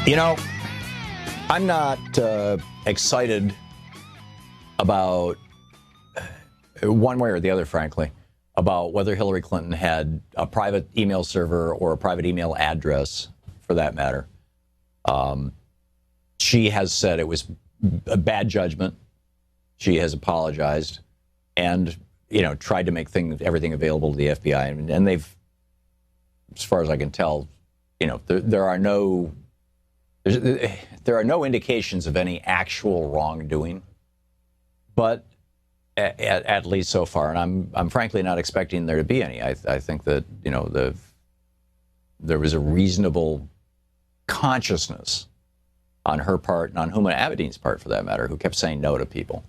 You know, I'm not excited about one way or the other, frankly, about whether Hillary Clinton had a private email server or a private email address, for that matter. She has said it was a bad judgment. She has apologized and, you know, tried to make everything available to the FBI. And they've, as far as I can tell, you know, there are no indications of any actual wrongdoing, but at least so far, and I'm frankly not expecting there to be any. I think that, you know, there was a reasonable consciousness on her part and on Huma Abedin's part, for that matter, who kept saying no to people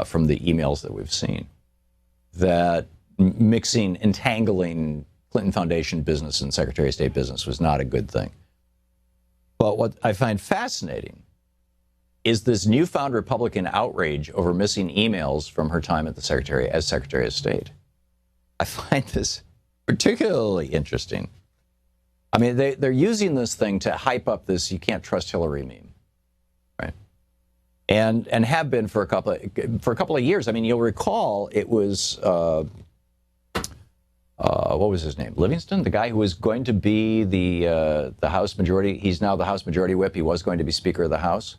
from the emails that we've seen, that entangling Clinton Foundation business and Secretary of State business was not a good thing. But what I find fascinating is this newfound Republican outrage over missing emails from her time at the Secretary of State. I find this particularly interesting. I mean, they're using this thing to hype up this "you can't trust Hillary" meme, right? And have been for a couple of years. I mean, you'll recall it was what was his name? Livingston, the guy who was going to be the House Majority. He's now the House Majority Whip. He was going to be Speaker of the House,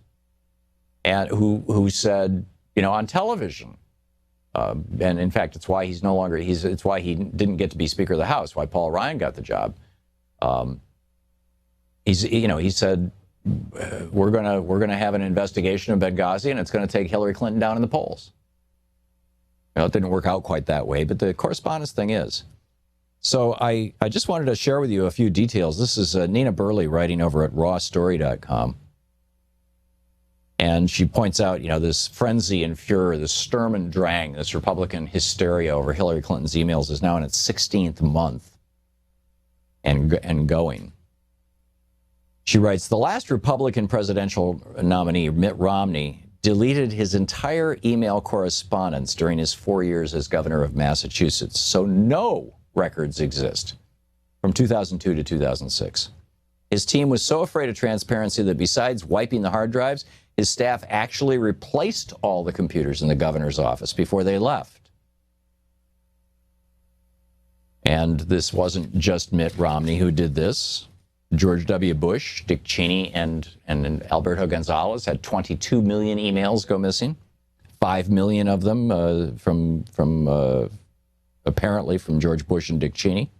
and who said, you know, on television, and in fact, it's why he's no longer. It's why he didn't get to be Speaker of the House. Why Paul Ryan got the job. He said, we're gonna have an investigation of Benghazi, and it's going to take Hillary Clinton down in the polls. Well, it didn't work out quite that way, but the correspondence thing is. So I just wanted to share with you a few details. This is Nina Burley writing over at rawstory.com. And she points out, you know, this frenzy and furor, this Sturm und Drang, this Republican hysteria over Hillary Clinton's emails is now in its 16th month and going. She writes, the last Republican presidential nominee, Mitt Romney, deleted his entire email correspondence during his 4 years as governor of Massachusetts. So no records exist from 2002 to 2006. His team was so afraid of transparency that besides wiping the hard drives, his staff actually replaced all the computers in the governor's office before they left. And this wasn't just Mitt Romney who did this. George W. Bush, Dick Cheney, and Alberto Gonzales had 22 million emails go missing. 5 million of them apparently from George Bush and Dick Cheney.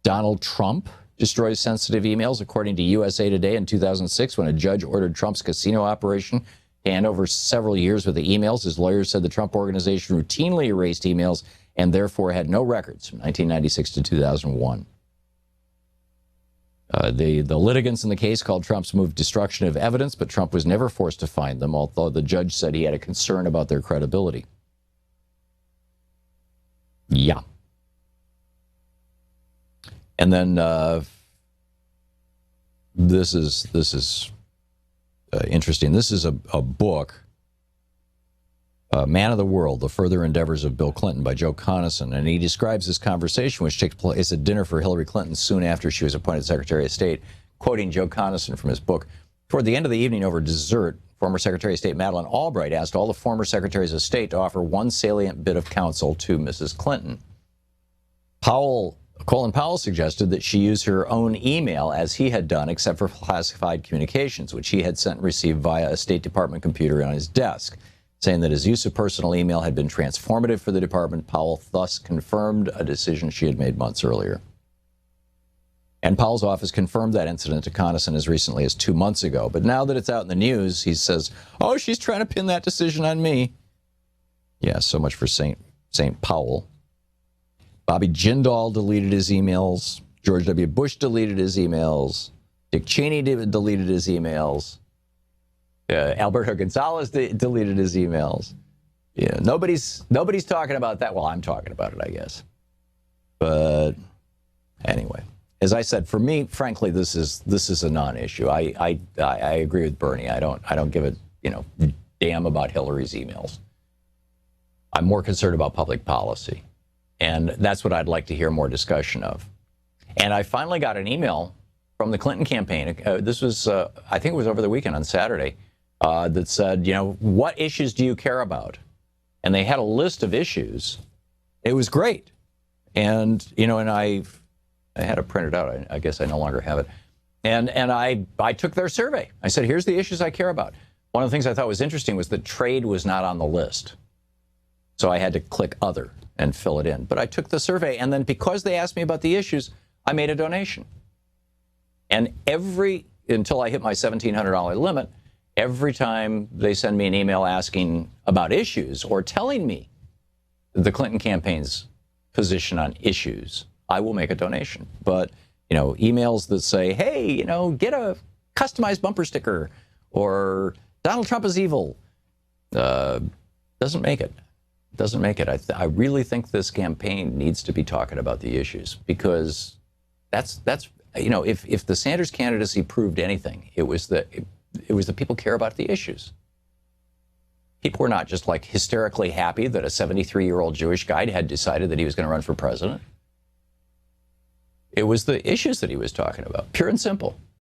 Donald Trump destroys sensitive emails, according to USA Today in 2006, when a judge ordered Trump's casino operation to hand over several years with the emails. His lawyers said the Trump organization routinely erased emails and therefore had no records from 1996 to 2001. The litigants in the case called Trump's move destruction of evidence, but Trump was never forced to find them, although the judge said he had a concern about their credibility. Yeah. And then this is interesting. This is a book, Man of the World, The Further Endeavors of Bill Clinton by Joe Conason. And he describes this conversation, which takes place at dinner for Hillary Clinton soon after she was appointed Secretary of State, quoting Joe Conason from his book. Toward the end of the evening over dessert, former Secretary of State Madeleine Albright asked all the former Secretaries of State to offer one salient bit of counsel to Mrs. Clinton. Colin Powell suggested that she use her own email as he had done, except for classified communications, which he had sent and received via a State Department computer on his desk. Saying that his use of personal email had been transformative for the department, Powell thus confirmed a decision she had made months earlier. And Powell's office confirmed that incident to Conason as recently as 2 months ago. But now that it's out in the news, he says, oh, she's trying to pin that decision on me. Yeah, so much for St. Powell. Bobby Jindal deleted his emails. George W. Bush deleted his emails. Dick Cheney deleted his emails. Alberto Gonzales deleted his emails. Yeah, nobody's talking about that. Well, I'm talking about it, I guess. But anyway, as I said, for me, frankly, this is a non-issue. I agree with Bernie. I don't give a damn about Hillary's emails. I'm more concerned about public policy, and that's what I'd like to hear more discussion of. And I finally got an email from the Clinton campaign. This was, I think it was over the weekend on Saturday, that said, you know, what issues do you care about? And they had a list of issues. It was great. And, you know, and I had it printed out. I guess I no longer have it. And I took their survey. I said, here's the issues I care about. One of the things I thought was interesting was that trade was not on the list. So I had to click other and fill it in. But I took the survey, and then because they asked me about the issues, I made a donation. And until I hit my $1,700 limit, every time they send me an email asking about issues or telling me the Clinton campaign's position on issues, I will make a donation. But, you know, emails that say, hey, you know, get a customized bumper sticker or Donald Trump is evil, doesn't make it. Doesn't make it. I really think this campaign needs to be talking about the issues, because that's you know, if the Sanders candidacy proved anything, it was that people care about the issues. People were not just like hysterically happy that a 73-year-old Jewish guy had decided that he was going to run for president. It was the issues that he was talking about, pure and simple.